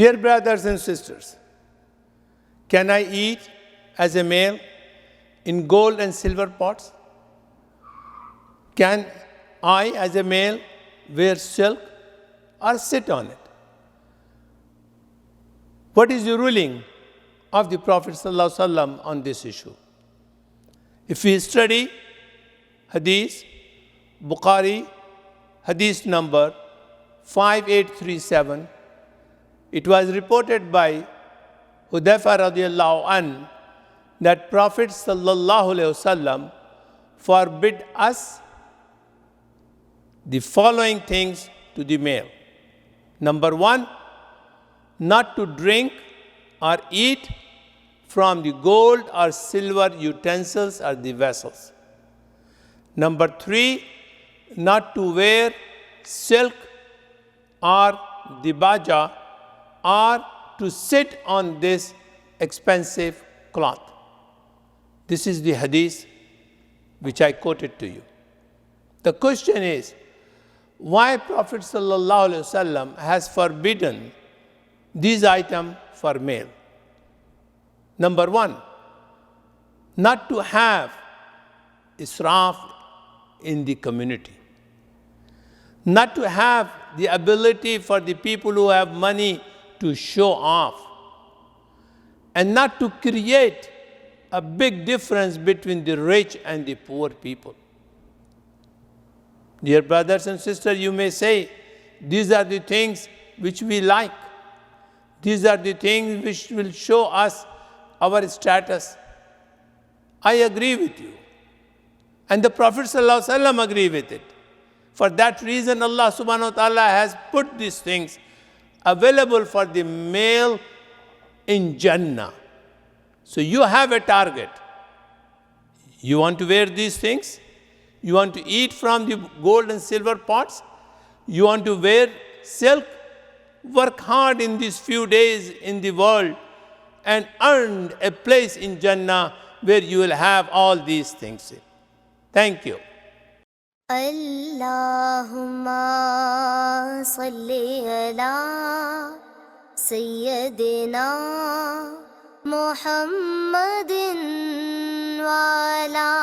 Dear brothers and sisters, can I eat as a male in gold and silver pots? Can I as a male wear silk or sit on it? What is the ruling of the Prophet ﷺ on this issue? If we study Hadith, Bukhari, Hadith number 5837, it was reported by Hudayfa radiallahu anh that Prophet sallallahu alaihi wasallam forbid us the following things to the male. Number one, not to drink or eat from the gold or silver utensils or the vessels. Number three, not to wear silk or dibaja or to sit on this expensive cloth. This is the hadith which I quoted to you. The question is, why Prophet ﷺ has forbidden these items for male? Number one, not to have israf in the community. Not to have the ability for the people who have money to show off. And not to create a big difference between the rich and the poor people. Dear brothers and sisters, you may say, these are the things which we like. These are the things which will show us our status. I agree with you. And the Prophet ﷺ agree with it. For that reason, Allah subhanahu wa ta'ala has put these things available for the male in Jannah. So you have a target. You want to wear these things? You want to eat from the gold and silver pots? You want to wear silk? Work hard in these few days in the world and earn a place in Jannah where you will have all these things. Thank you. Allahumma salli ala Sayyidina Muhammadin wa ala